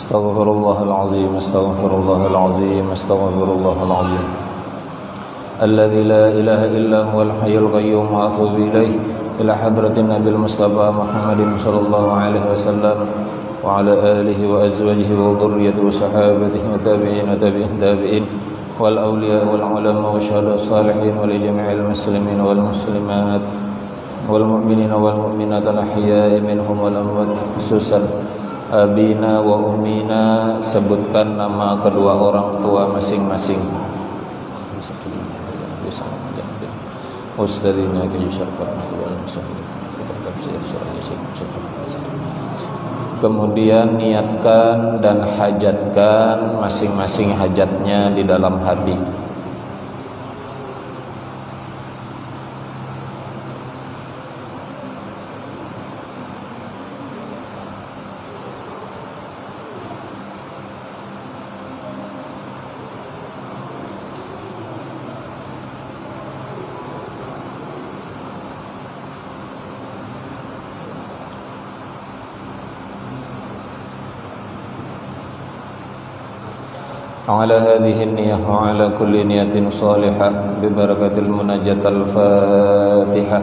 استغفر الله العظيم استغفر الله العظيم استغفر الله العظيم الذي لا إله إلا هو الحي القيوم وأتوب إليه إلى حضرة النبي المصطفى محمد صلى الله عليه وسلم وعلى آله وأزواجه وذريته وصحابته وتابعين وتابعين والأولياء والعلماء والشهداء الصالحين ولجميع المسلمين والمسلمات والمؤمنين والمؤمنات الأحياء منهم والأموات خصوصا abina wa ummina, sebutkan nama kedua orang tua masing-masing. Ustadzina kemudian niatkan dan hajatkan masing-masing hajatnya di dalam hati. على هذه النية وعلى كل نية صالحة ببركة المناجاة الفاتحة.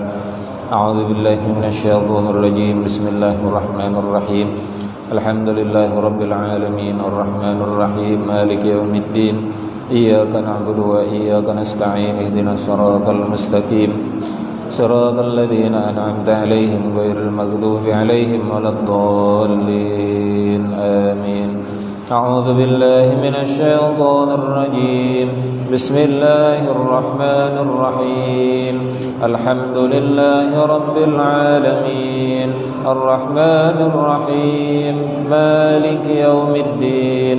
أعوذ بالله من الشيطان الرجيم. بسم الله الرحمن الرحيم. الحمد لله رب العالمين الرحمن الرحيم مالك يوم الدين إياك نعبد وإياك نستعين اهدنا الصراط المستقيم صراط الذين أنعمت عليهم غير المغضوب عليهم ولا الضالين آمين. أعوذ بالله من الشيطان الرجيم. بسم الله الرحمن الرحيم. الحمد لله رب العالمين الرحمن الرحيم مالك يوم الدين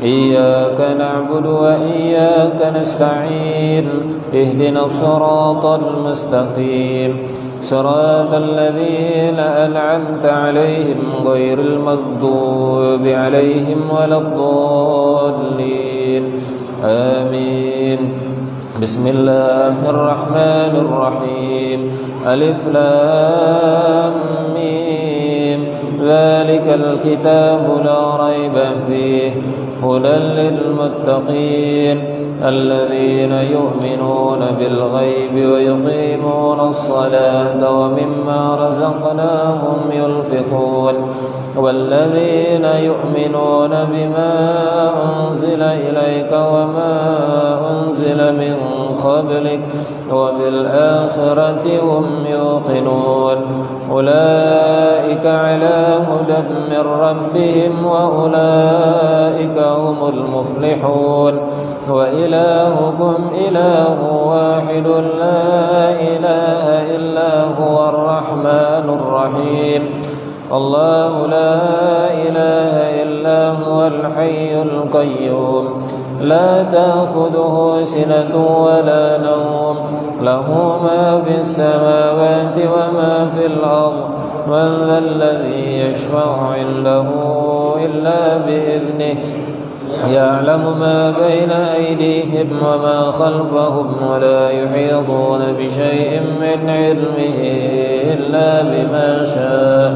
إياك نعبد وإياك نستعين اهدنا الصراط المستقيم صراط الذين أنعمت عليهم غير المغضوب عليهم ولا الضالين آمين. بسم الله الرحمن الرحيم. ألف لام ميم ذلك الكتاب لا ريب فيه هدى للمتقين الذين يؤمنون بالغيب ويقيمون الصلاة ومما رزقناهم ينفقون والذين يؤمنون بما أنزل إليك وما أنزل من قبلك وبالآخرة هم يوقنون أولئك على هدى من ربهم وأولئك هم المفلحون وإلهكم إله واحد لا إله إلا هو الرحمن الرحيم الله لا إله إلا هو الحي القيوم لا تأخذه سنة ولا نوم له ما في السماوات وما في الأرض من ذا الذي يشفع عنده إلا بإذنه يعلم ما بين أيديهم وما خلفهم ولا يحيطون بشيء من علمه إلا بما شاء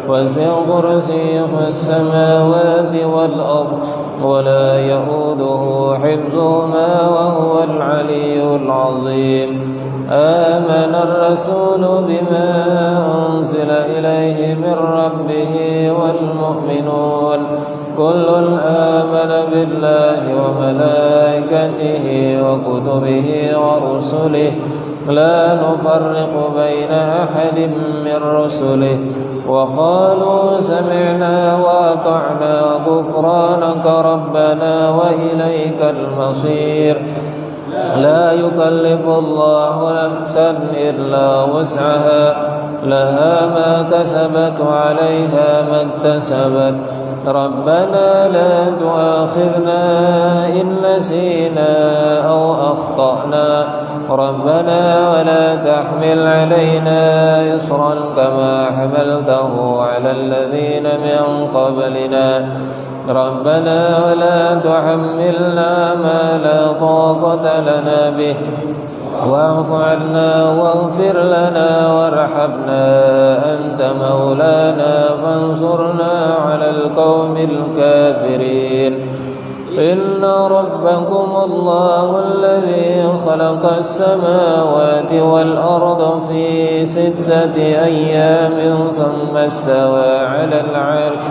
وسع كرسيه السماوات والأرض ولا يؤوده حفظهما وهو العلي العظيم. آمن الرسول بما أنزل إليه من ربه والمؤمنون كل آمن بالله وملائكته وكتبه ورسله لا نفرق بين أحد من رسله وقالوا سمعنا وأطعنا غفرانك ربنا وإليك المصير. لا يكلف الله نفسا إلا وسعها لها ما كسبت وعليها ما اكتسبت ربنا لا تؤاخذنا إن نسينا أو أخطأنا ربنا ولا تحمل علينا إصرا كما حملته على الذين من قبلنا ربنا ولا تحملنا ما لا طاقة لنا به واعف عنا واغفر لنا وارحمنا أنت مولانا فانصرنا على القوم الكافرين. إن ربكم الله الذي خلق السماوات والأرض في 6 أيام ثم استوى على العرش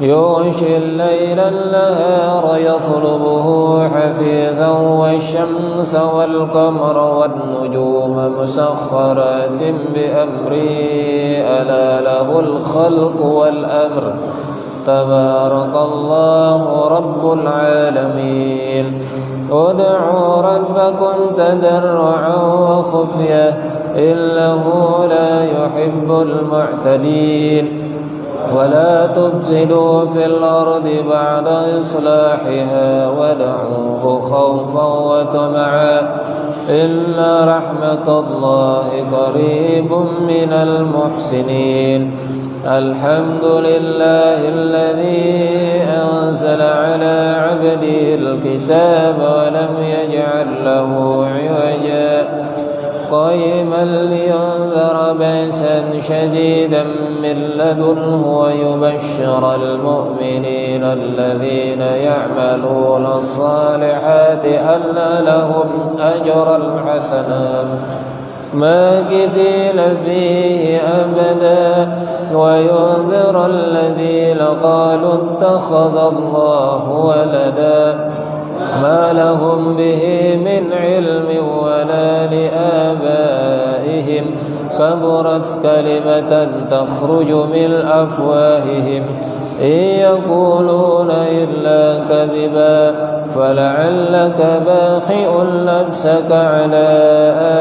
يغشي الليل النهار يطلبه حثيثا والشمس والقمر والنجوم مسخرات بأمره ألا له الخلق والأمر تبارك الله رب العالمين. ادعوا ربكم تضرعا وخفية إنه لا يحب المعتدين. ولا تفسدوا في الأرض بعد إصلاحها ودعوه خوفا وطمعا إن رحمة الله قريب من المحسنين. الحمد لله الذي أنزل على عبده الكتاب ولم يجعل له عوجا قيما لينذر بأسا شديدا من لدنه ويبشر المؤمنين الذين يعملون الصالحات أن لهم أجرا حسنا ماكثين فيه أبدا وينذر الذين قالوا اتخذ الله ولدا ما لهم به من علم ولا لآبائهم كبرت كلمة تخرج من أفواههم إن يقولون إلا كذبا فلعلك باخع نفسك على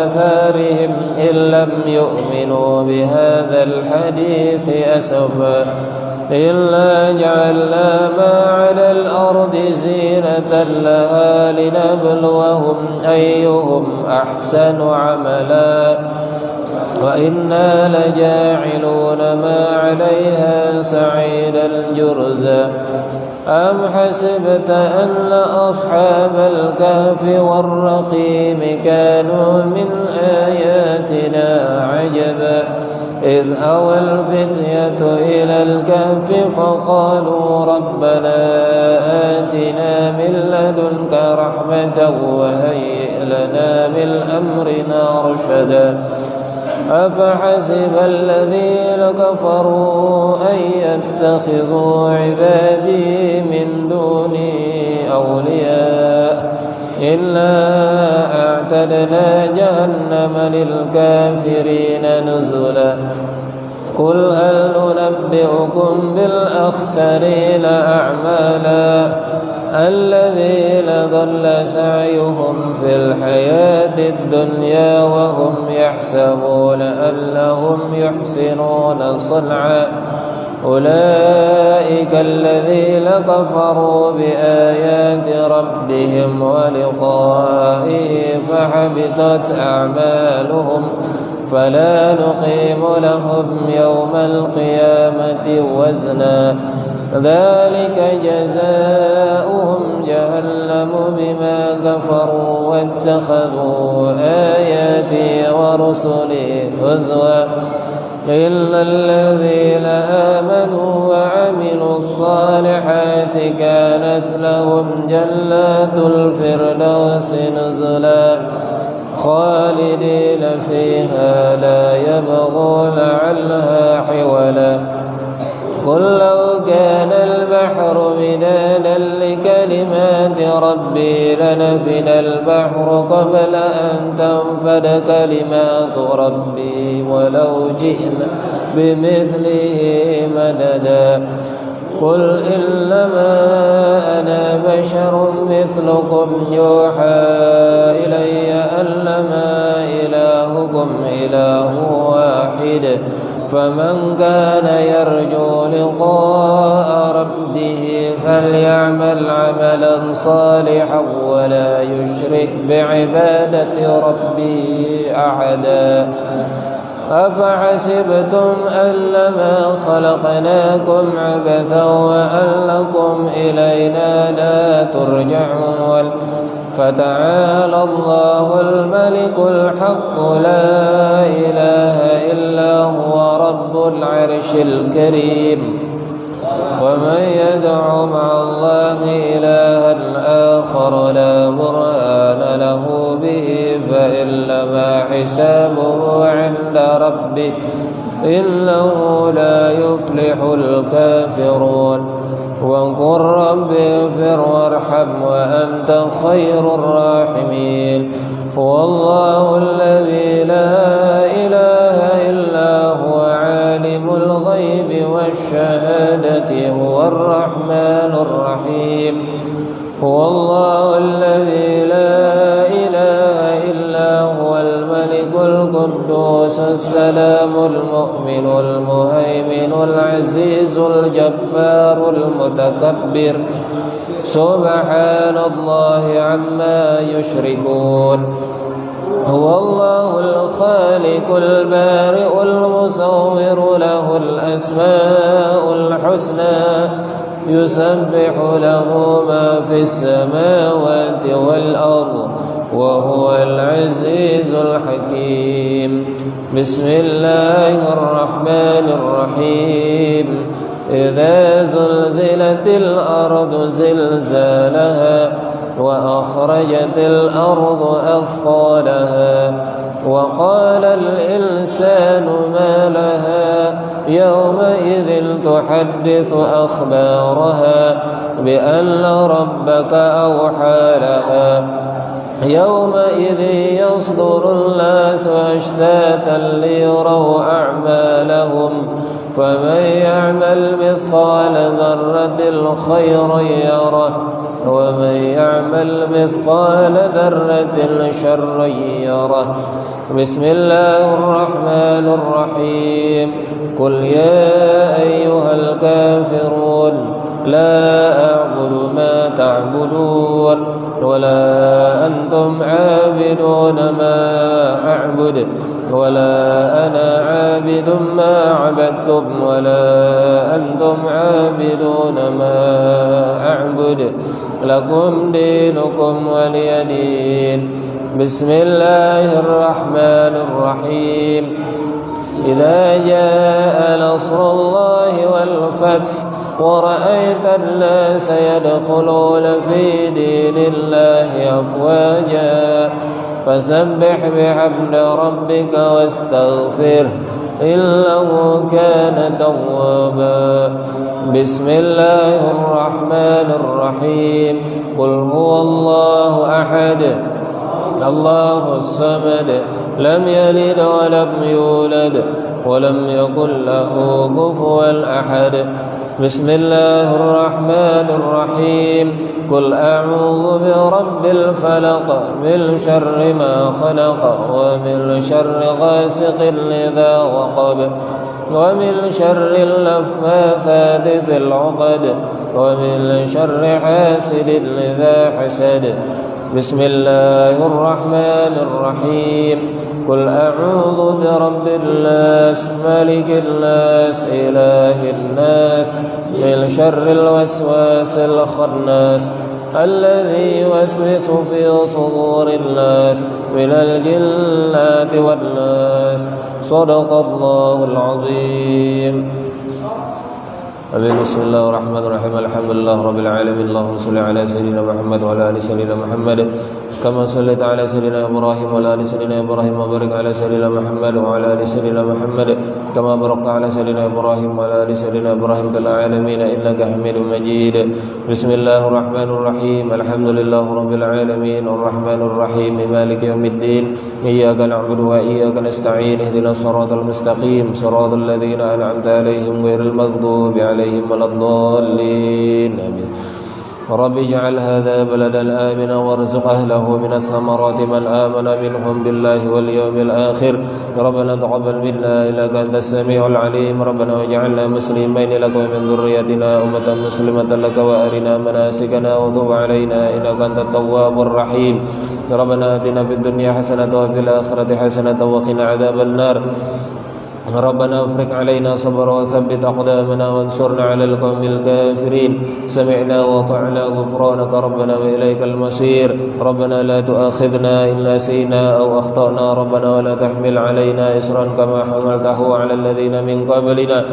آثارهم إن لم يؤمنوا بهذا الحديث أسفا إلا جعلنا ما على الأرض زينة لها لنبلوهم أيهم أحسن عملا وإنا لجاعلون ما عليها سعيدا جرزا. أم حسبت أن أصحاب الكهف والرقيم كانوا من آياتنا عجبا إذ أوى الفتية إلى الكهف فقالوا ربنا آتنا من لدنك رحمة وهيئ لنا من أمرنا رشدا. أفحسب الذين كفروا أن يتخذوا عبادي من دوني أولياء إنا أعتدنا جهنم للكافرين نزلا. قل هل ننبئكم بالأخسرين أعمالا الذين ضل سعيهم في الحياة الدنيا وهم يحسبون أنهم يحسنون صنعا أولئك الذين كفروا بآيات ربهم ولقائه فحبطت أعمالهم فلا نقيم لهم يوم القيامة وزنا. ذلك جزاؤهم جهنم بما كفروا واتخذوا آياتي ورسلي هزوا إلا الذين آمنوا وعملوا الصالحات كانت لهم جنات الفردوس نزلا خالدين فيها لا يبغون عنها حولا. قل لو كان البحر مدادا لكلمات ربي لنفد البحر قبل أن تنفد كلمات ربي ولو جئنا بمثله مددا. قل إنما أنا بشر مثلكم يوحى إلي أنما إلهكم إله واحد فمن كان يرجو لقاء ربه فليعمل عملا صالحا ولا يشرك بعبادة ربه أحدا. أفحسبتم أنما خلقناكم عبثا وأنكم إلينا لا ترجعون فتعالى الله الملك الحق لا إله إلا هو رب العرش الكريم ومن يدع مع الله إلها آخر لا برهان له به فإنما حسابه عند ربه إنه لا يفلح الكافرون وقل رب اغفر وارحم وأنت خير الراحمين هو الله الذي لا إله إلا هو عالم الغيب والشهادة هو الرحمن الرحيم هو الله الذي لا إله إلا هو الملك القدوس السلام المؤمن المهيمن العزيز الجبار المتكبر سبحان الله عما يشركون هو الله الخالق البارئ المصور له الأسماء الحسنى يسبح له ما في السماوات والأرض وهو العزيز الحكيم بسم الله الرحمن الرحيم إذا زلزلت الأرض زلزالها وأخرجت الأرض أثقالها وقال الإنسان ما لها يومئذ يحدث أخبارها بأن ربك أوحى لها يومئذ يصدر الناس أشتاتا ليروا أعمالهم فمن يعمل مثقال ذرة خيرا يره ومن يعمل مثقال ذرة شرا يره بسم الله الرحمن الرحيم قل يا أيها الكافرون لا أعبد ما تعبدون ولا أنتم عابدون ما أعبد ولا أنا عابد ما عبدتم ولا أنتم عابدون ما أعبد لكم دينكم ولي دين بسم الله الرحمن الرحيم إذا جاء نصر الله والفتح ورأيت الناس يدخلون في دين الله أفواجا فسبح بحمد ربك واستغفره إنه كان توابا بسم الله الرحمن الرحيم قل هو الله أحد الله الصمد لم يلد ولم يولد ولم يكن له كفوا أحد بسم الله الرحمن الرحيم قل أعوذ برب الفلق من شر ما خلق ومن شر غاسق إذا وقب ومن شر النفاثات في العقد ومن شر حاسد إذا حسد بسم الله الرحمن الرحيم قل أعوذ برب الناس ملك الناس إله الناس من شر الوسواس الخناس الذي يوسوس في صدور الناس من الجنة والناس صدق الله العظيم بسم الله الرحمن الرحيم الحمد لله رب العالمين اللهم صل على سيدنا محمد وعلى آل سيدنا محمد كما صليت على سيدنا إبراهيم وعلى آل سيدنا إبراهيم وبارك على سيدنا محمد وعلى آل سيدنا محمد كما باركت على سيدنا إبراهيم وعلى آل سيدنا إبراهيم في العالمين إنك حميد مجيد بسم الله الرحمن الرحيم الحمد لله رب العالمين الرحمن الرحيم مالك يوم الدين إياك نعبد وإياك نستعين اهدنا الصراط المستقيم صراط الذين أنعمت عليهم غير المغضوب عليهم ولا الضالين آمين رب اجعل هذا بلدا آمنا وارزق أهله من الثمرات من آمن منهم بالله واليوم الآخر ربنا تقبل منا إنك أنت السميع العليم ربنا واجعلنا مسلمين لك ومن ذريتنا أمة مسلمة لك وأرنا مناسكنا وتب علينا إنك أنت التواب الرحيم ربنا آتنا في الدنيا حسنة وفي الآخرة حسنة وقنا عذاب النار ربنا افرغ علينا صبرا وثبت أقدامنا وانصرنا على القوم الكافرين سمعنا وأطعنا غفرانك ربنا وإليك المصير ربنا لا تؤاخذنا إن نسينا أو أخطأنا ربنا ولا تحمل علينا إصرا كما حملته على الذين من قبلنا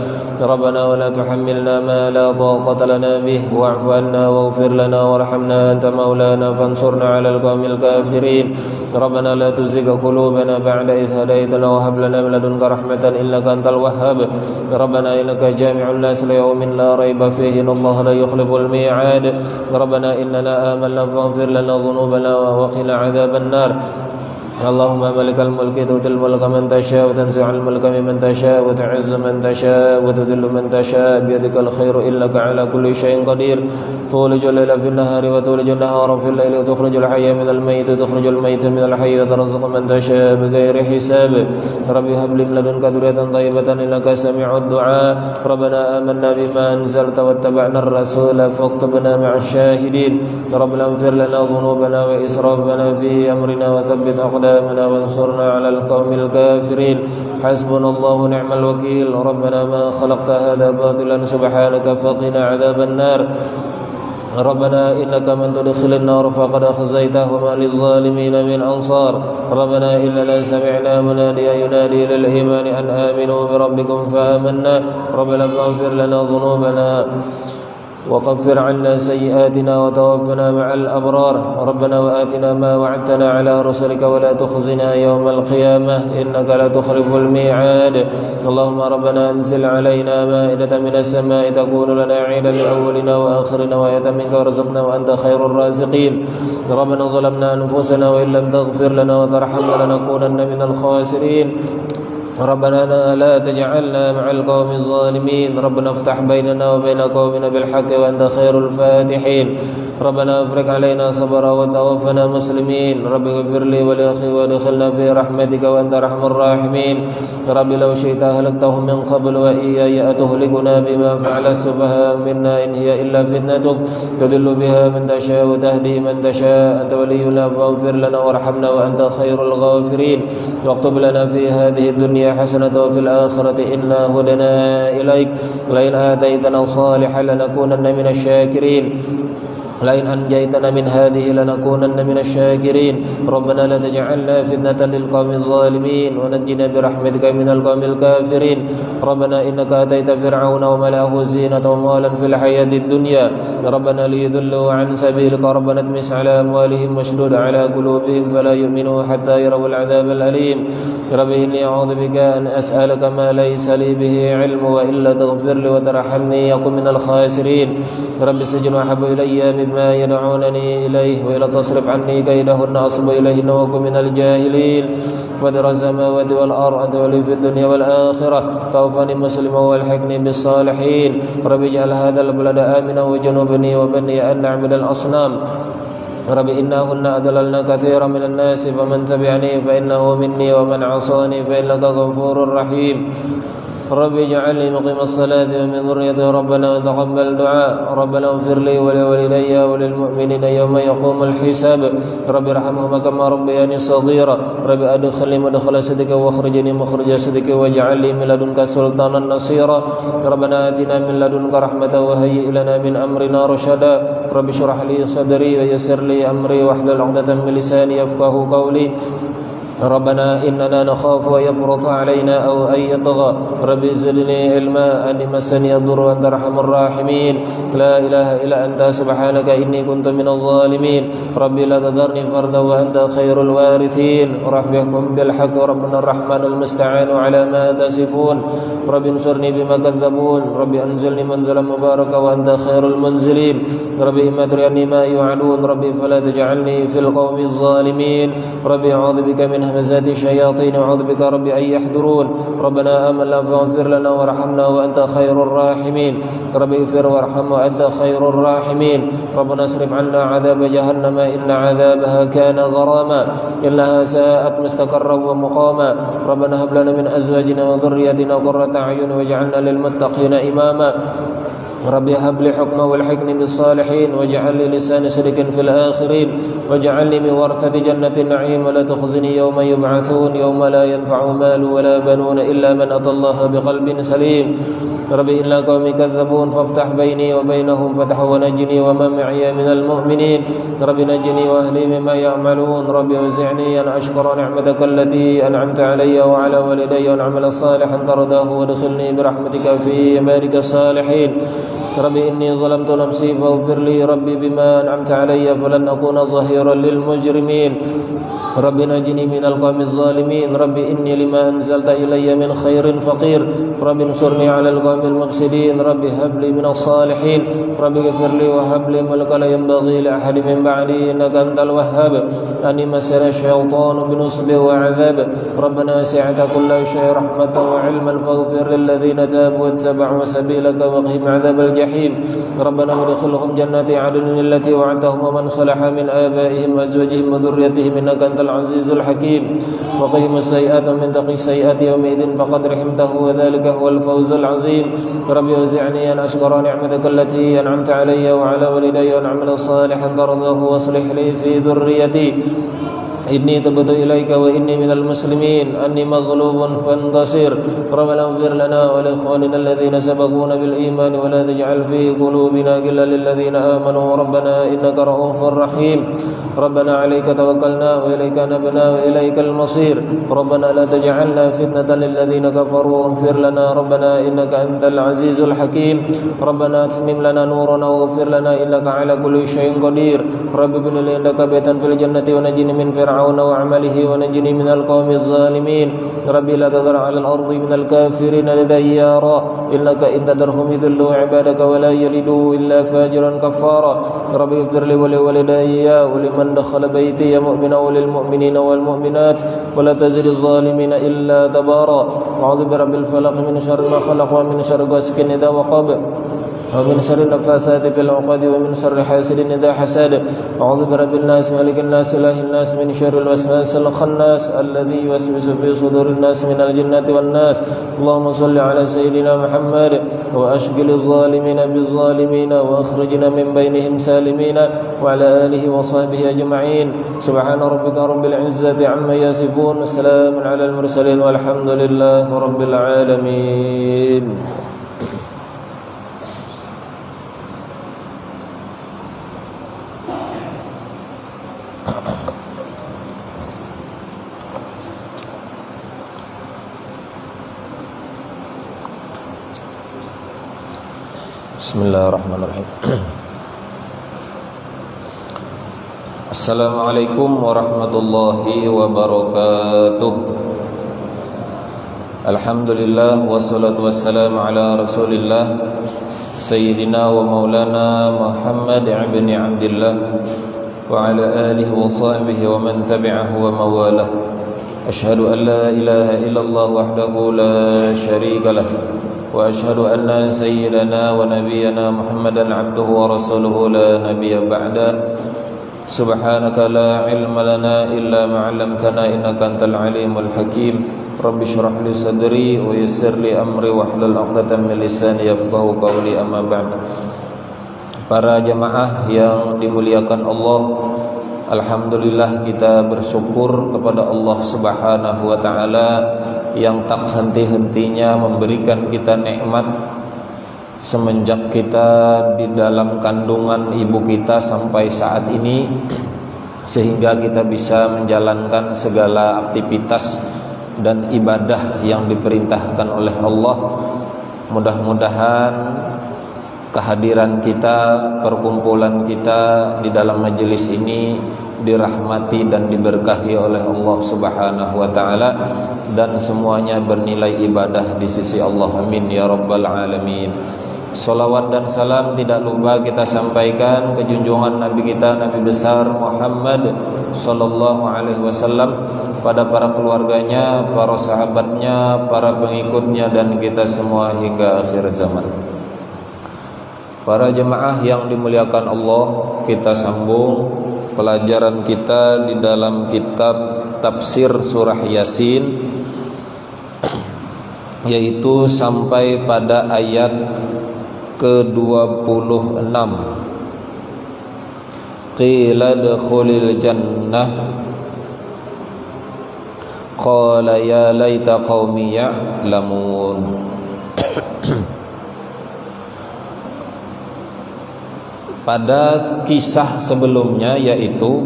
ربنا ولا تحملنا ما لا طاقة لنا به واعف عنا واغفر لنا وارحمنا أنت مولانا فانصرنا على القوم الكافرين ربنا لا تزغ قلوبنا بعد إذ هديتنا وهب لنا من لدنك رحمة إنك أنت الوهاب ربنا إنك جامع الناس ليوم لا ريب فيه إن الله لا يخلف الميعاد ربنا إننا آمنا فاغفر لنا ذنوبنا وقنا عذاب النار اللهم ملك الملك تؤتي الملك من تشاء وتنزع الملك ممن تشاء وتعز من تشاء وتذل من تشاء بيدك الخير إنك على كل شيء قدير تولج الليل في النهار وتولج النهار في الليل وتخرج الحي من الميت وتخرج الميت من الحي وترزق من تشاء بغير حساب ربي هب لي من لدنك ذرية طيبة إنك سميع الدعاء ربنا آمنا بما أنزلت واتبعنا الرسول فاكتبنا مع الشاهدين ربنا اغفر لنا ذنوبنا وإسرافنا في أمرنا وثبت أقدامنا وانصرنا على القوم الكافرين حسبنا الله ونعم الوكيل ربنا ما خلقت هذا باطلا سبحانك فقنا عذاب النار ربنا إنك من تدخل النار فقد أخزيته وما للظالمين من أنصار ربنا إننا سمعنا مناديا ينادي للإيمان أن آمنوا بربكم فآمنا ربنا فاغفر لنا ذنوبنا وكفر عنا سيئاتنا وتوفنا مع الأبرار ربنا وآتنا ما وعدتنا على رسلك ولا تخزنا يوم القيامة إنك لا تخلف الميعاد اللهم ربنا أنزل علينا مائدة من السماء تكون لنا عيدا لأولنا وآخرنا وآية منك وارزقنا وأنت خير الرازقين ربنا ظلمنا أنفسنا وإن لم تغفر لنا وترحمنا لنكونن من الخاسرين ربنا لا تجعلنا مع القوم الظالمين ربنا افتح بيننا وبين قومنا بالحق وأنت خير الفاتحين ربنا افرغ علينا صبرا وتوفنا مسلمين رب اغفر لي ولأخي وادخلنا في رحمتك وأنت أرحم الراحمين رب لو شئت أهلكتهم من قبل وإياي أتهلكنا بما فعل السفهاء منا إن هي إلا فتنتك تضل بها من تشاء وتهدي من تشاء أنت ولينا فاغفر لنا وارحمنا وأنت خير الغافرين واكتب لنا في هذه الدنيا حسنة وفي الآخرة إنا هدنا إليك لئن آتيتنا صالحا لنكونن من الشاكرين لئن أنجيتنا من هذه لنكونن من الشاكرين ربنا لا تجعلنا فتنة للقوم الظالمين ونجنا برحمتك من القوم الكافرين ربنا إنك أتيت فرعون وملأه زينة ومالا في الحياة الدنيا ربنا ليضلوا عن سبيلك ربنا اطمس على أموالهم واشدد على قلوبهم فلا يؤمنوا حتى يروا العذاب الأليم رب إني أعوذ بك أن أسألك ما ليس لي به علم وإلا تغفر لي وترحمني يكن من الخاسرين رب السجن أحب إلي مما يدعونني إليه وإلى تصرف عني كيدهن أصب إليهن وكن من الجاهلين فدر السماوات والأرض أنت ولي في الدنيا والآخرة توفني مسلما والحقني بالصالحين رب اجعل هذا البلد آمنا وجنوبني وبني أن نعبد الأصنام رب إنهن أضللن كثيرا من الناس فمن تبعني فإنه مني ومن عصاني فإنك غفور رحيم رب اجعلني مقيم الصلاة ومن ذريتي ربنا وتقبل دعاء ربنا اغفر لي ولوالدي وللمؤمنين يوم يقوم الحساب رب ارحمهما كما ربياني صغيرا رب أدخلني مدخل صدق واخرجني مخرج صدق واجعل لي من لدنك سلطانا نصيرا ربنا آتنا من لدنك رحمة وهيئ لنا من أمرنا رشدا رب اشرح لي صدري ويسر لي أمري واحلل عقدة من لساني يفقه قولي ربنا إننا نخاف ويفرط علينا أو أن يطغى رب زدني علما أن مسني الضر وأنت أرحم الراحمين لا إله إلا أنت سبحانك إني كنت من الظالمين ربي لا تذرني فردا وأنت خير الوارثين رب احكم بالحق ربنا الرحمن المستعان على ما تصفون رب انصرني بما كذبون رب أنزلني منزلا مباركا وأنت خير المنزلين رب إما تريني ما يوعدون ربي فلا تجعلني في القوم الظالمين ربي أعوذ بك من همزات الشياطين أعوذ بك ربي أن يحضرون ربنا آمنا فاغفر لنا وارحمنا وأنت خير الراحمين ربي اغفر وارحم وأنت خير الراحمين ربنا اصرف عنا عذاب جهنم إن عذابها كان غراما إنها ساءت مستقرا ومقاما ربنا هب لنا من أزواجنا وذريتنا قرة أعين واجعلنا للمتقين إماما ربي هب لي حكما والحقني بالصالحين واجعل لي لسان صدق في الآخرين واجعلني من ورثة جنة النعيم ولا تخزني يوم يبعثون يوم لا ينفع مال ولا بنون إلا من أتى الله بقلب سليم رب إن قومي كذبون فافتح بيني وبينهم فتحا ونجني ومن معي من المؤمنين رب نجني وأهلي مما يعملون رب أوزعني أن أشكر نعمتك التي أنعمت علي وعلى والدي وأن أعمل صالحا ترضاه وادخلني برحمتك في عبادك الصالحين رب إني ظلمت نفسي فاغفر لي ربي بما أنعمت علي فلن أكون ظهيرا للمجرمين رب نجني من القوم الظالمين رب إني لما أنزلت إلي من خير فقير رب انصرني على القوم المفسدين رب هب لي من الصالحين رب اغفر لي وهب لي ملكا لا ينبغي لأحد من بعدي إنك أنت الوهاب أني مسني الشيطان بنصب وعذاب ربنا وسعت كل شيء رحمة وعلما فاغفر للذين تابوا واتبعوا سبيلك وقهم عذاب الجحيم ربنا وادخلهم جنات عدن التي وعدتهم ومن صلح من آبائهم وأزواجهم وذريتهم إنك أنت العزيز الحكيم وقهم السيئات من تقي السيئات يومئذ فقد رحمته وذلك هو الفوز العظيم رب أوزعني أن أشكر نعمتك التي أنعمت علي وعلى والدي وأن أعمل صالحا ترضاه واصلح لي في ذريتي إني تبت إليك وإني من المسلمين أني مغلوب فانتصر ربنا اغفر لنا ولإخواننا الذين سبقونا بالإيمان ولا تجعل في قلوبنا غلا للذين آمنوا ربنا إنك رؤوف رحيم ربنا عليك توكلنا وإليك نبنا وإليك المصير ربنا لا تجعلنا فتنة للذين كفروا واغفر لنا ربنا إنك أنت العزيز الحكيم ربنا أتمم لنا نورنا واغفر لنا إنك على كل شيء قدير رب ابن لي عندك بيتا في الجنة ونجني من فرعون وعمله ونجني من القوم الظالمين ربي لا تذر على الأرض من الكافرين ديارا إنك إن تذرهم يضلوا عبادك ولا يلدوا إلا فاجرا كفارا ربي اغفر لي ولوالدي ولمن دخل بيتي مؤمنا وللمؤمنين والمؤمنات ولا تزد الظالمين إلا تبارا أعوذ برب الفلق من شر ما خلق ومن شر غاسق إذا وقب ومن شر النفاثات في العقد ومن شر حاسد إذا حسد أعوذ برب الناس ملك الناس إله الناس من شر الوسواس الخناس الذي يوسوس في صدور الناس من الجنة والناس اللهم صل على سيدنا محمد وأشغل الظالمين بالظالمين وأخرجنا من بينهم سالمين وعلى آله وصحبه أجمعين سبحان ربك رب العزة عما يصفون سلام على المرسلين والحمد لله رب العالمين. Bismillahirrahmanirrahim. Assalamualaikum warahmatullahi wabarakatuh. Alhamdulillah wassalatu wassalamu ala Rasulillah Sayyidina wa maulana Muhammad ibn Abdillah wa ala alihi wa sahbihi wa man tabi'ahu wa mawalah. Ashhadu an la ilaha illallah wahdahu la syarika lah وأشهد أن سيدنا ونبينا محمدا عبده ورسوله لا نبي بعده سبحانك لا علم لنا إلا ما علمتنا إنك أنت العليم الحكيم رب اشرح لي صدري ويسر لي أمري واحلل عقدة من لساني يفقهوا قولي أما بعد. Para jemaah yang dimuliakan Allah, alhamdulillah kita bersyukur kepada Allah Subhanahu wa taala yang tak henti-hentinya memberikan kita nikmat semenjak kita di dalam kandungan ibu kita sampai saat ini, sehingga kita bisa menjalankan segala aktivitas dan ibadah yang diperintahkan oleh Allah. Mudah-mudahan kehadiran kita, perkumpulan kita di dalam majelis ini dirahmati dan diberkahi oleh Allah Subhanahu wa taala dan semuanya bernilai ibadah di sisi Allah. Amin ya rabbal alamin. Salawat dan salam tidak lupa kita sampaikan ke junjungan Nabi kita, Nabi besar Muhammad sallallahu alaihi wasallam, pada para keluarganya, para sahabatnya, para pengikutnya dan kita semua hingga akhir zaman. Para jemaah yang dimuliakan Allah, kita sambung pelajaran kita di dalam kitab tafsir surah Yasin, yaitu sampai pada ayat ke-26. qila adkhulil jannah qala ya laita qaumi ya'lamun. Pada kisah sebelumnya, yaitu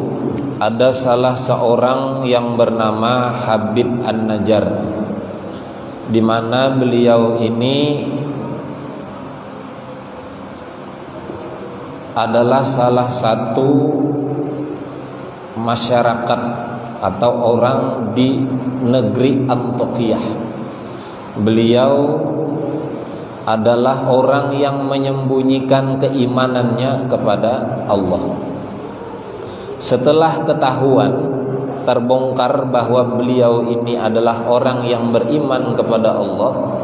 ada salah seorang yang bernama Habib An-Najjar, di mana beliau ini adalah salah satu masyarakat atau orang di negeri Antakya. Beliau adalah orang yang menyembunyikan keimanannya kepada Allah. Setelah ketahuan, terbongkar bahwa beliau ini adalah orang yang beriman kepada Allah,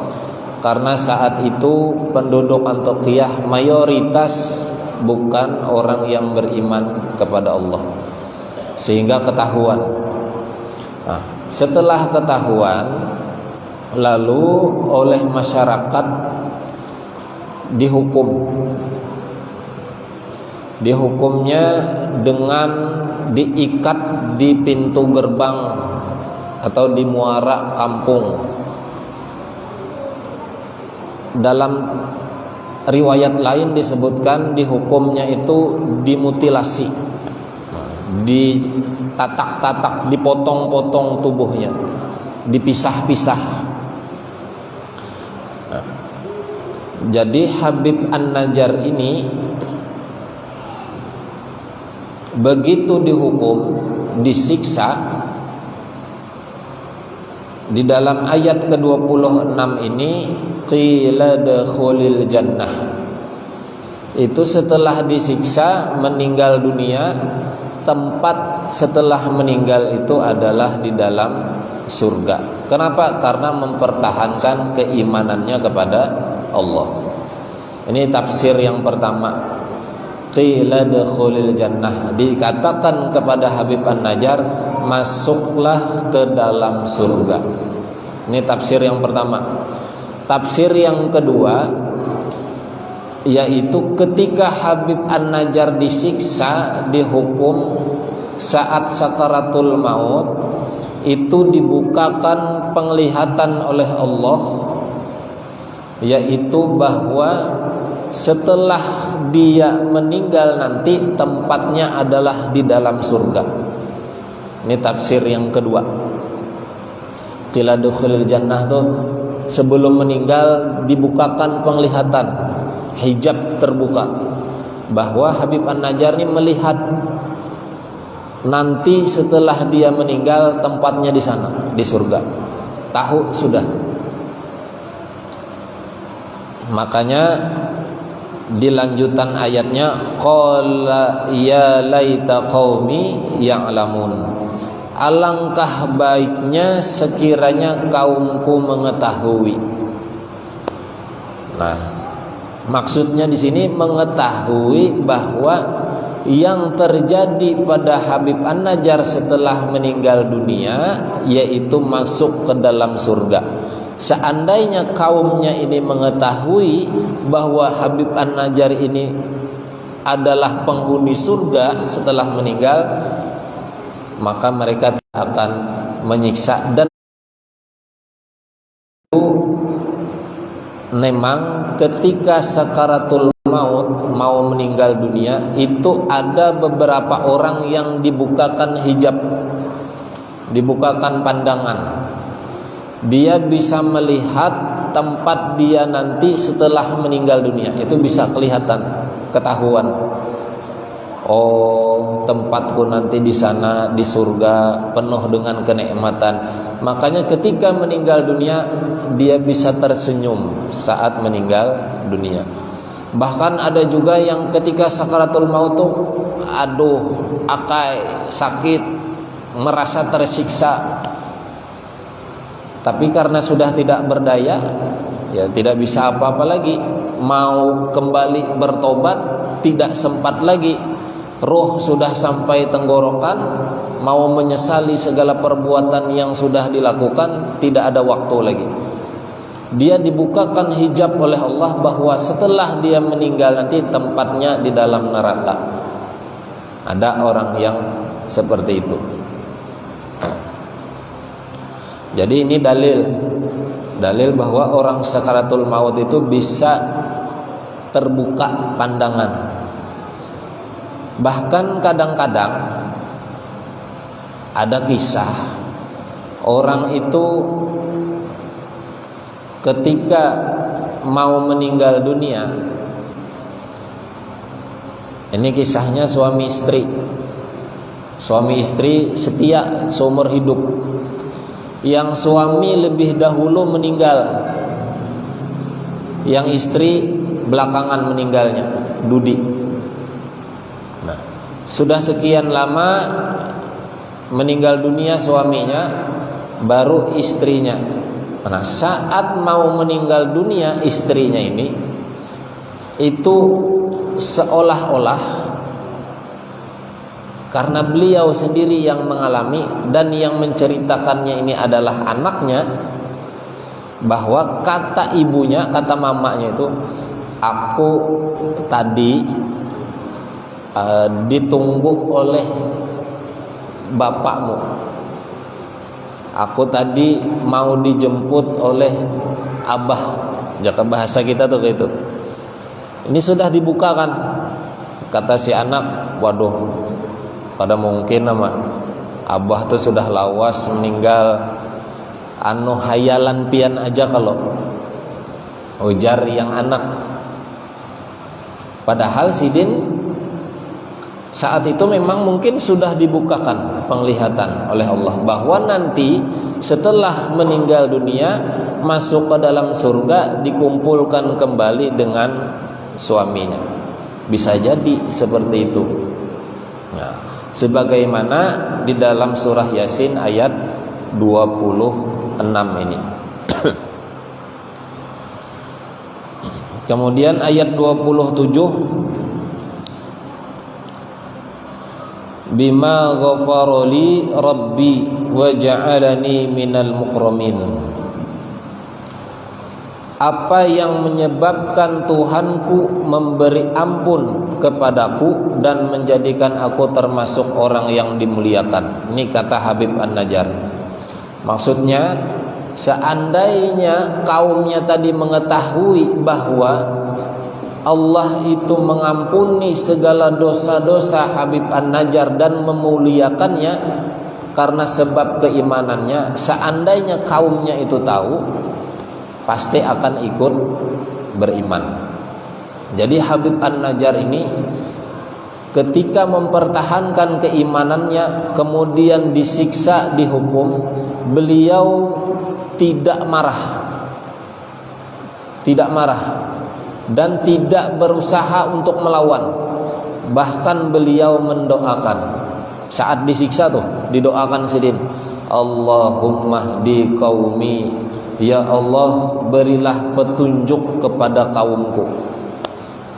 karena saat itu penduduk Antakya mayoritas bukan orang yang beriman kepada Allah, sehingga ketahuan. Nah, setelah ketahuan, lalu oleh masyarakat dihukumnya dengan diikat di pintu gerbang atau di muara kampung. Dalam riwayat lain disebutkan dihukumnya itu dimutilasi, ditatak-tatak, dipotong-potong tubuhnya, dipisah-pisah. Jadi Habib An-Najjar ini begitu dihukum, disiksa, di dalam ayat ke-26 ini qila dakhulil jannah, itu setelah disiksa meninggal dunia, tempat setelah meninggal itu adalah di dalam surga. Kenapa? Karena mempertahankan keimanannya kepada Allah. Ini tafsir yang pertama. Qila dakhulil jannah, dikatakan kepada Habib An-Najjar, masuklah ke dalam surga. Ini tafsir yang pertama. Tafsir yang kedua, yaitu ketika Habib An-Najjar disiksa, dihukum saat sakaratul maut, itu dibukakan penglihatan oleh Allah, yaitu bahwa setelah dia meninggal nanti tempatnya adalah di dalam surga. Ini tafsir yang kedua. Qila dukhulil jannah tuh sebelum meninggal dibukakan penglihatan, hijab terbuka, bahwa Habib An-Najjar ini melihat nanti setelah dia meninggal tempatnya di sana, di surga. Tahu sudah. Makanya di lanjutan ayatnya qala ya laita qaumi ya'lamun, alangkah baiknya sekiranya kaumku mengetahui. Nah, maksudnya di sini mengetahui bahwa yang terjadi pada Habib An-Najjar setelah meninggal dunia, yaitu masuk ke dalam surga. Seandainya kaumnya ini mengetahui bahwa Habib An-Najjar ini adalah penghuni surga setelah meninggal, maka mereka akan menyiksa. Dan itu memang ketika sakaratul maut, mau meninggal dunia, itu ada beberapa orang yang dibukakan hijab, dibukakan pandangan. Dia bisa melihat tempat dia nanti setelah meninggal dunia. Itu bisa kelihatan, ketahuan. Oh, tempatku nanti di sana di surga penuh dengan kenikmatan. Makanya ketika meninggal dunia dia bisa tersenyum saat meninggal dunia. Bahkan ada juga yang ketika sakaratul maut tuh, aduh, akai, sakit, merasa tersiksa. Tapi karena sudah tidak berdaya, ya tidak bisa apa-apa lagi. Mau kembali bertobat tidak sempat lagi. Roh sudah sampai tenggorokan, mau menyesali segala perbuatan yang sudah dilakukan, tidak ada waktu lagi. Dia dibukakan hijab oleh Allah bahwa setelah dia meninggal nanti tempatnya di dalam neraka. Ada orang yang seperti itu. Jadi ini dalil bahwa orang sakaratul maut itu bisa terbuka pandangan. Bahkan kadang-kadang ada kisah orang itu ketika mau meninggal dunia. Ini kisahnya suami istri. Suami istri setia seumur hidup. Yang suami lebih dahulu meninggal, yang istri belakangan meninggalnya, Dudi. Nah, sudah sekian lama meninggal dunia suaminya, baru istrinya. Nah, saat mau meninggal dunia istrinya ini, itu seolah-olah karena beliau sendiri yang mengalami dan yang menceritakannya ini adalah anaknya, bahwa kata ibunya, kata mamanya itu, aku tadi ditunggu oleh bapakmu, aku tadi mau dijemput oleh abah. Jaka bahasa kita tuh kayak itu. Ini sudah dibukakan. Kata si anak, waduh, pada mungkin nama abah tuh sudah lawas meninggal, anu hayalan pian aja kalau, ujar yang anak. Padahal sidin saat itu memang mungkin sudah dibukakan penglihatan oleh Allah bahwa nanti setelah meninggal dunia masuk ke dalam surga, dikumpulkan kembali dengan suaminya. Bisa jadi seperti itu. Nah, sebagaimana di dalam surah Yasin ayat 26 ini. Kemudian ayat 27, bima ghafaroli rabbi wa ja'alani minal mukramin. Apa yang menyebabkan Tuhanku memberi ampun kepadaku dan menjadikan aku termasuk orang yang dimuliakan. Ini kata Habib An-Najjar. Maksudnya, seandainya kaumnya tadi mengetahui bahwa Allah itu mengampuni segala dosa-dosa Habib An-Najjar dan memuliakannya karena sebab keimanannya, seandainya kaumnya itu tahu, pasti akan ikut beriman. Jadi Habib An-Najjar ini ketika mempertahankan keimanannya kemudian disiksa, dihukum, beliau tidak marah dan tidak berusaha untuk melawan. Bahkan beliau mendoakan saat disiksa tuh, didoakan sidin, Allahumma hdi qaumi, ya Allah berilah petunjuk kepada kaumku.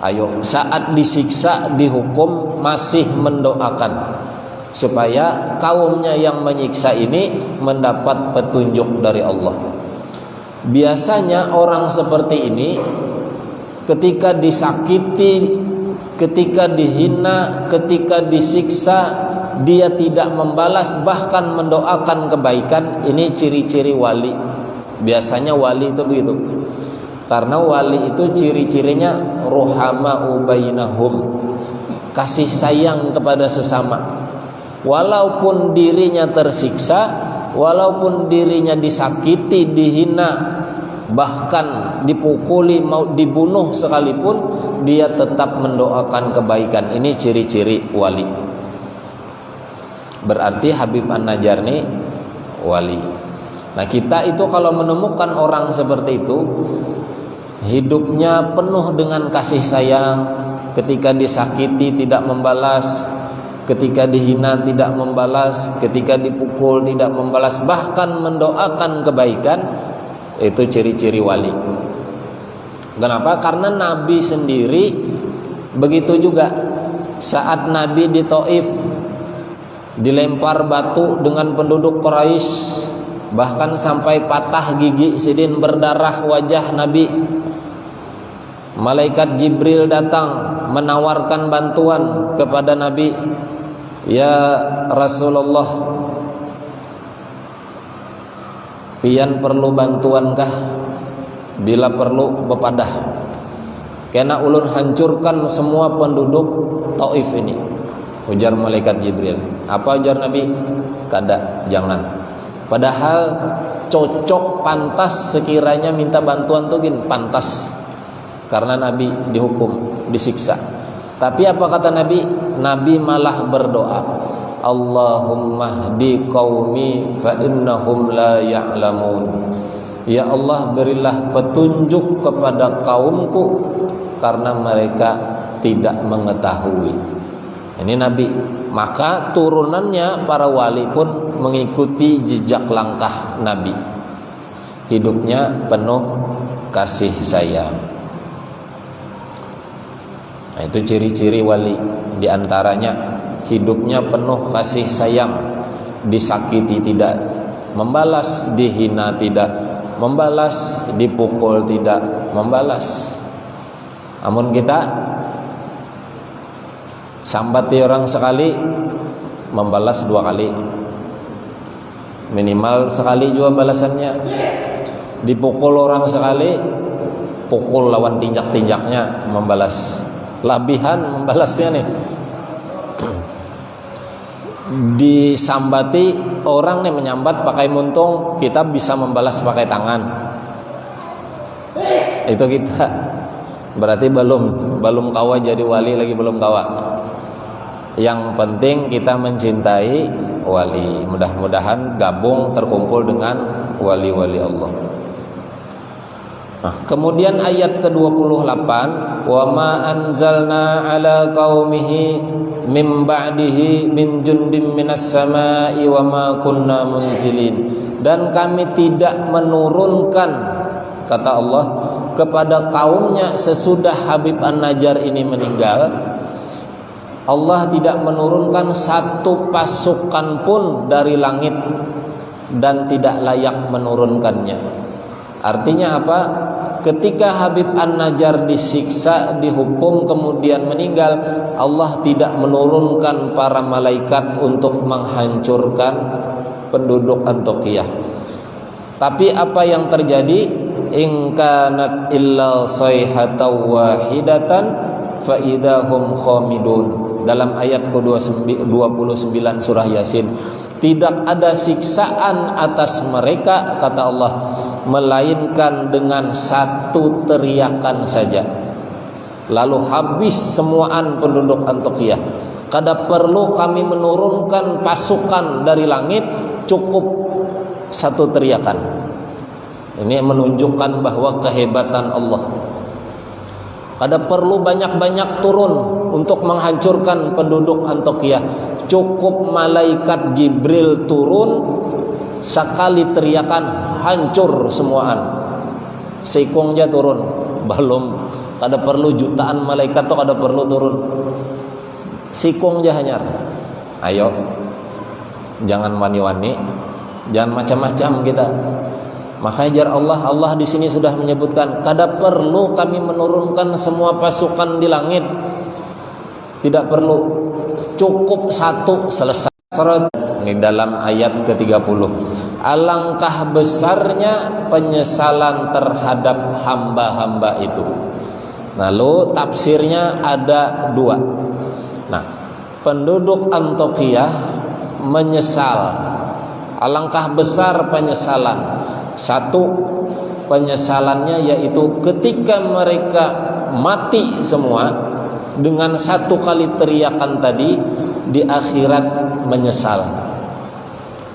Ayo, saat disiksa, dihukum, masih mendoakan supaya kaumnya yang menyiksa ini mendapat petunjuk dari Allah. Biasanya orang seperti ini ketika disakiti, ketika dihina, ketika disiksa, dia tidak membalas, bahkan mendoakan kebaikan. Ini ciri-ciri wali. Biasanya wali itu begitu. Karena wali itu ciri-cirinya ruhama'u bainahum, kasih sayang kepada sesama. Walaupun dirinya tersiksa, walaupun dirinya disakiti, dihina, bahkan dipukuli, mau dibunuh sekalipun, dia tetap mendoakan kebaikan. Ini ciri-ciri wali. Berarti Habib An-Najjar ini wali. Nah, kita itu kalau menemukan orang seperti itu, hidupnya penuh dengan kasih sayang, ketika disakiti tidak membalas, ketika dihina tidak membalas, ketika dipukul tidak membalas, bahkan mendoakan kebaikan, itu ciri-ciri wali. Kenapa? Karena Nabi sendiri begitu juga. Saat Nabi di Taif dilempar batu dengan penduduk Quraisy, bahkan sampai patah gigi sidin, berdarah wajah Nabi. Malaikat Jibril datang menawarkan bantuan kepada Nabi. Ya Rasulullah, pian perlu bantuankah? Bila perlu bepadah, kena ulun hancurkan semua penduduk Taif ini. Ujar malaikat Jibril. Apa ujar Nabi? Kada, jangan. Padahal cocok, pantas sekiranya minta bantuan tuh gin, pantas. Karena Nabi dihukum, disiksa. Tapi apa kata Nabi? Nabi malah berdoa, Allahumma hdi qaumi fa innahum la ya'lamun. Ya Allah, berilah petunjuk kepada kaumku karena mereka tidak mengetahui. Ini Nabi. Maka turunannya para wali pun mengikuti jejak langkah Nabi. Hidupnya penuh kasih sayang. Nah, itu ciri-ciri wali. Di antaranya hidupnya penuh kasih sayang, disakiti tidak membalas, dihina tidak membalas, dipukul tidak membalas. Namun kita sambati orang sekali, membalas 2 kali, minimal sekali juga balasannya. Dipukul orang sekali, pukul lawan tinjak-tinjaknya, membalas. Labihan membalasnya nih. Disambati orang nih, menyambat pakai muntung, kita bisa membalas pakai tangan. Itu kita. Berarti belum kawa jadi wali, lagi belum kawa. Yang penting kita mencintai wali. Mudah-mudahan gabung terkumpul dengan wali-wali Allah. Nah, kemudian ayat ke-28, wa ma anzalna ala qaumihi min ba'dihi min jundim minas sama'i wa ma kunna munzilin. Dan kami tidak menurunkan, kata Allah, kepada kaumnya sesudah Habib An-Najjar ini meninggal. Allah tidak menurunkan satu pasukan pun dari langit dan tidak layak menurunkannya. Artinya apa? Ketika Habib An-Najjar disiksa, dihukum, kemudian meninggal, Allah tidak menurunkan para malaikat untuk menghancurkan penduduk Antakya. Tapi apa yang terjadi? In kanat illa sayhatan wahidatan fa idahum khamidun. Dalam ayat ke-29 surah Yasin, tidak ada siksaan atas mereka, kata Allah, melainkan dengan satu teriakan saja, lalu habis semuaan penduduk Antakya. Kada perlu kami menurunkan pasukan dari langit, cukup satu teriakan. Ini menunjukkan bahwa kehebatan Allah. Kada perlu banyak-banyak turun untuk menghancurkan penduduk Antakya. Cukup malaikat Jibril turun, sekali teriakan hancur semuaan. Seikongnya turun. Belum, kada perlu jutaan malaikat tuh, kada perlu turun. Seikongnya hanyar. Ayo, jangan wani-wani, jangan macam-macam kita. Makanya jar Allah di sini sudah menyebutkan, kada perlu kami menurunkan semua pasukan di langit. Tidak perlu, cukup satu, selesai. Ini dalam ayat ke-30. Alangkah besarnya penyesalan terhadap hamba-hamba itu. Lalu tafsirnya ada 2. Nah, penduduk Antakya menyesal. Alangkah besar penyesalan. Satu, penyesalannya yaitu ketika mereka mati semua dengan satu kali teriakan tadi, di akhirat menyesal,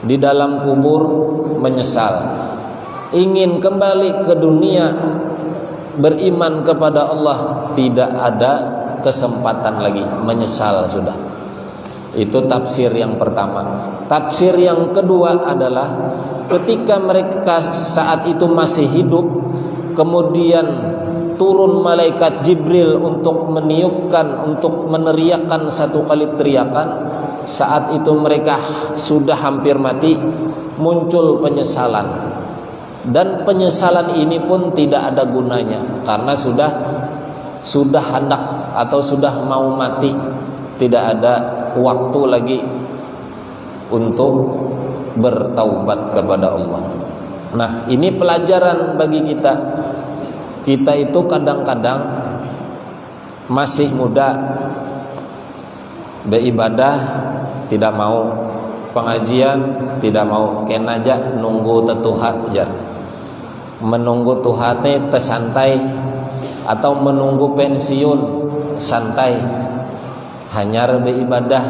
di dalam kubur menyesal, ingin kembali ke dunia beriman kepada Allah, tidak ada kesempatan lagi, menyesal sudah. Itu tafsir yang pertama. Tafsir yang kedua adalah ketika mereka saat itu masih hidup, kemudian turun malaikat Jibril untuk meniupkan, untuk meneriakkan satu kali teriakan. Saat itu mereka sudah hampir mati, muncul penyesalan. Dan penyesalan ini pun tidak ada gunanya, karena sudah hendak atau sudah mau mati, tidak ada waktu lagi untuk bertaubat kepada Allah. Nah, ini pelajaran bagi kita. Kita itu kadang-kadang masih muda, beribadah tidak mau, pengajian tidak mau, kena aja nunggu tetuhat aja, menunggu tuhatnya tersantai, atau menunggu pensiun santai, hanyar beribadah,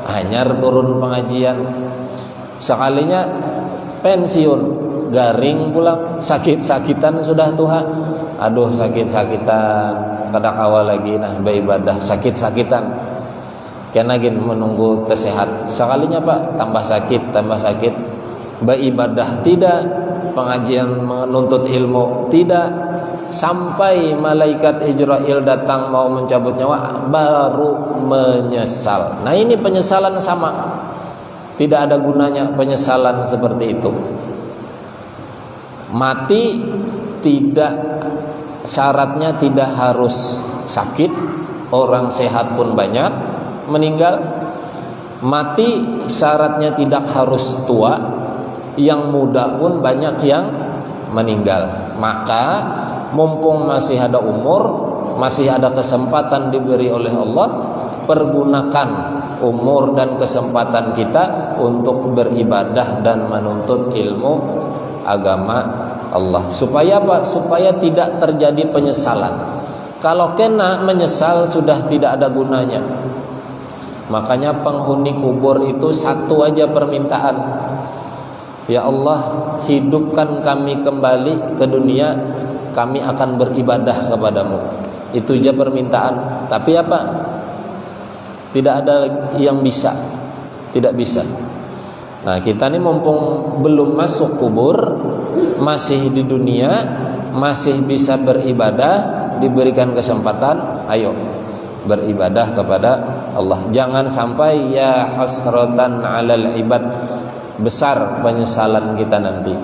hanyar turun pengajian, sekalinya pensiun garing pulang, sakit-sakitan sudah Tuhan, aduh sakit-sakitan, kada kawal lagi nah beribadah, sakit-sakitan, kena gin menunggu tersehat, sekalinya Pak tambah sakit, beribadah tidak, pengajian menuntut ilmu tidak, sampai malaikat Israel datang mau mencabut nyawa baru menyesal. Nah, ini penyesalan sama, tidak ada gunanya penyesalan seperti itu. Mati tidak, syaratnya tidak harus sakit, orang sehat pun banyak meninggal. Mati syaratnya tidak harus tua, yang muda pun banyak yang meninggal. Maka mumpung masih ada umur, masih ada kesempatan diberi oleh Allah, pergunakan umur dan kesempatan kita untuk beribadah dan menuntut ilmu agama Allah. Supaya apa? Supaya tidak terjadi penyesalan. Kalau kena menyesal sudah tidak ada gunanya. Makanya penghuni kubur itu satu aja permintaan, ya Allah, hidupkan kami kembali ke dunia, kami akan beribadah kepadamu. Itu aja permintaan. Tapi apa? Tidak ada yang bisa. Tidak bisa. Nah, kita ini mumpung belum masuk kubur, masih di dunia, masih bisa beribadah, diberikan kesempatan, ayo beribadah kepada Allah. Jangan sampai ya hasratan 'alal ibad, besar penyesalan kita nanti.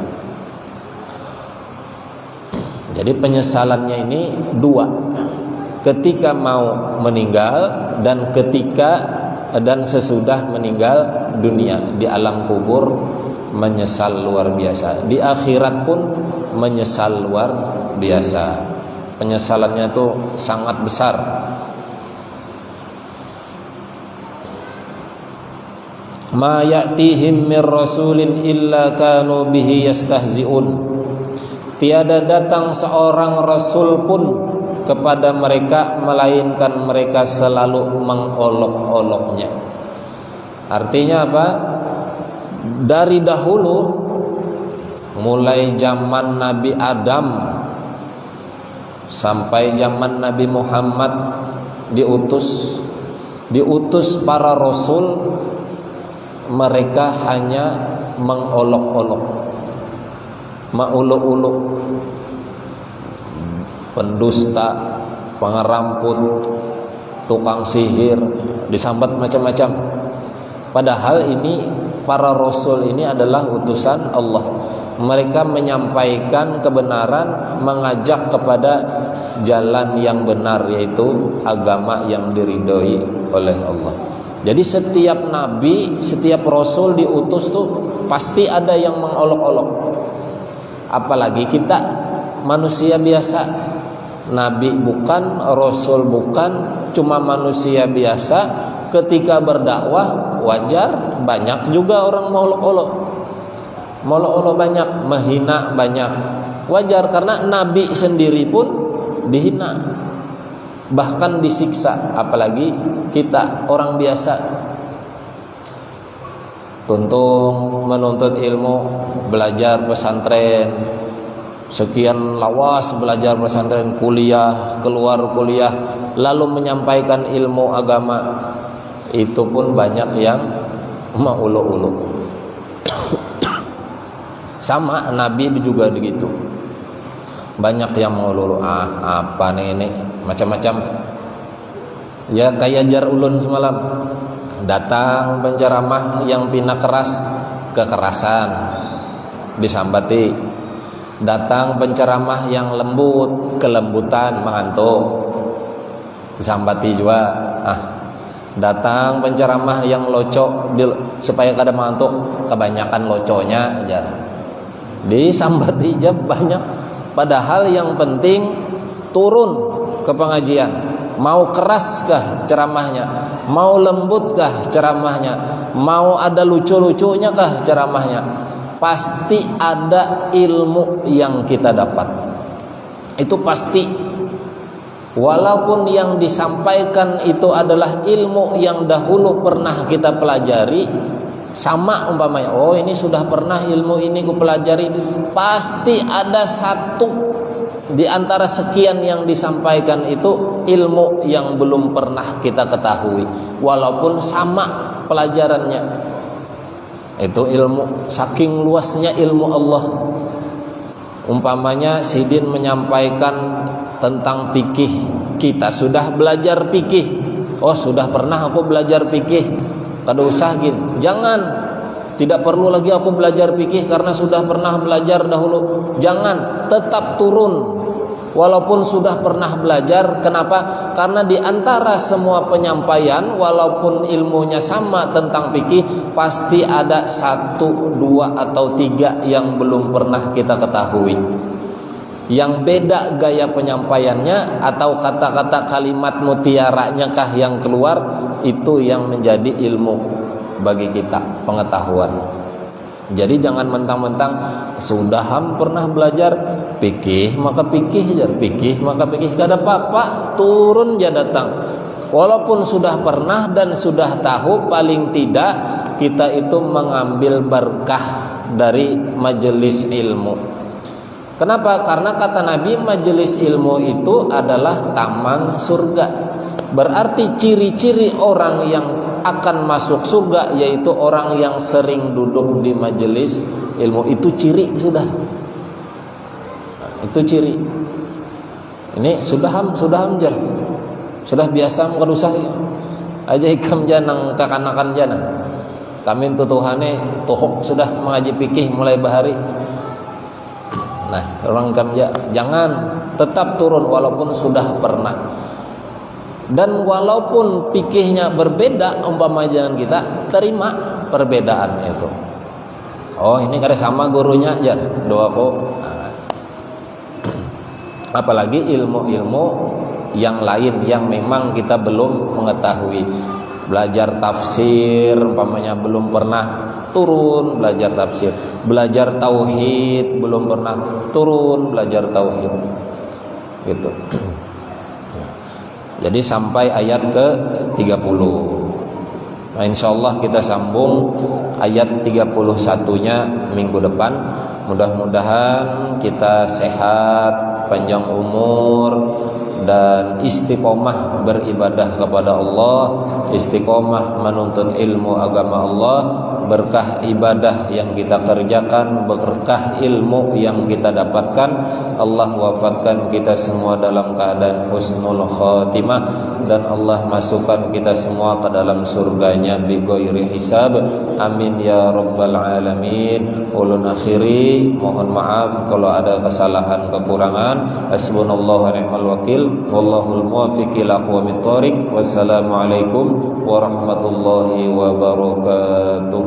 Jadi penyesalannya ini dua, ketika mau meninggal dan sesudah meninggal dunia. Di alam kubur menyesal luar biasa, di akhirat pun menyesal luar biasa. Penyesalannya itu sangat besar. Ma ya'tihim mir rasulin illa kanu bihi yastahzi'un. Tiada datang seorang rasul pun kepada mereka melainkan mereka selalu mengolok-oloknya. Artinya apa? Dari dahulu, mulai zaman Nabi Adam sampai zaman Nabi Muhammad diutus para rasul, mereka hanya mengolok-olok, mauluk-uluk, pendusta, pengeramput, tukang sihir, disambat macam-macam. Padahal ini para rasul ini adalah utusan Allah. Mereka menyampaikan kebenaran, mengajak kepada jalan yang benar, yaitu agama yang diridhoi oleh Allah. Jadi setiap nabi, setiap rasul diutus tuh pasti ada yang mengolok-olok. Apalagi kita manusia biasa. Nabi bukan, rasul bukan, cuma manusia biasa. Ketika berdakwah wajar, banyak juga orang molok-olok. Molok-olok banyak, menghina banyak. Wajar, karena nabi sendiri pun dihina, bahkan disiksa. Apalagi kita orang biasa, tuntung menuntut ilmu, belajar pesantren, sekian lawas belajar pesantren, kuliah, keluar kuliah, lalu menyampaikan ilmu agama, itu pun banyak yang mauluk-uluk. Sama Nabi juga begitu, banyak yang mauluk-uluk. Apa nih ini, macam-macam. Ya kayak jar ulun semalam, datang penceramah yang pina keras, kekerasan disambati. Datang penceramah yang lembut, kelembutan, mengantuk, disambati juga. Datang penceramah yang loco supaya kada mantuk, kebanyakan loconya aja. Disambat hijab banyak. Padahal yang penting turun ke pengajian. Mau keraskah ceramahnya? Mau lembutkah ceramahnya? Mau ada lucu-lucunya kah ceramahnya? Pasti ada ilmu yang kita dapat. Itu pasti. Walaupun yang disampaikan itu adalah ilmu yang dahulu pernah kita pelajari, sama umpamanya, oh ini sudah pernah ilmu ini ku pelajari, pasti ada satu di antara sekian yang disampaikan itu ilmu yang belum pernah kita ketahui, walaupun sama pelajarannya. Itu ilmu, saking luasnya ilmu Allah. Umpamanya Sidin menyampaikan tentang fikih, kita sudah belajar fikih, oh sudah pernah aku belajar fikih, kada usah gin, jangan, tidak perlu lagi aku belajar fikih karena sudah pernah belajar dahulu. Jangan, tetap turun walaupun sudah pernah belajar. Kenapa? Karena di antara semua penyampaian, walaupun ilmunya sama tentang fikih, pasti ada 1, 2, atau 3 yang belum pernah kita ketahui. Yang beda gaya penyampaiannya atau kata-kata kalimat mutiaranya kah yang keluar, itu yang menjadi ilmu bagi kita, pengetahuan. Jadi jangan mentang-mentang sudah pernah belajar fikih maka fikih aja, fikih maka fikih, kada apa-apa, turun aja datang. Walaupun sudah pernah dan sudah tahu, paling tidak kita itu mengambil berkah dari majelis ilmu. Kenapa? Karena kata Nabi, majelis ilmu itu adalah taman surga. Berarti ciri-ciri orang yang akan masuk surga yaitu orang yang sering duduk di majelis ilmu. Itu ciri sudah. Itu ciri. Ini sudah hamjar. Sudah biasa muka usah aja ikam janang kakanakan jana. Kami tutuhane tohok sudah mengaji fikih mulai bahari. Nah, orang kamja jangan, tetap turun walaupun sudah pernah. Dan walaupun fikihnya berbeda umpama jalan kita, terima perbedaan itu. Oh, ini kada sama gurunya ya, doa kok. Nah. Apalagi ilmu-ilmu yang lain yang memang kita belum mengetahui. Belajar tafsir umpamanya belum pernah, turun belajar tafsir. Belajar tauhid belum pernah, turun belajar tauhid. Gitu. Jadi sampai ayat ke-30. Nah, insyaallah kita sambung ayat 31-nya minggu depan. Mudah-mudahan kita sehat, panjang umur, dan istiqomah beribadah kepada Allah, istiqomah menuntut ilmu agama Allah, berkah ibadah yang kita kerjakan, berkah ilmu yang kita dapatkan. Allah wafatkan kita semua dalam keadaan husnul khatimah, dan Allah masukkan kita semua ke dalam surganya bi ghairi hisab. Amin ya rabbal alamin. Ulun akhiri, mohon maaf kalau ada kesalahan kekurangan. Hasbunallahu wa ni'mal wakil, wallahul muwaffiq ila aqwamit thoriq. Wassalamualaikum warahmatullahi wabarakatuh.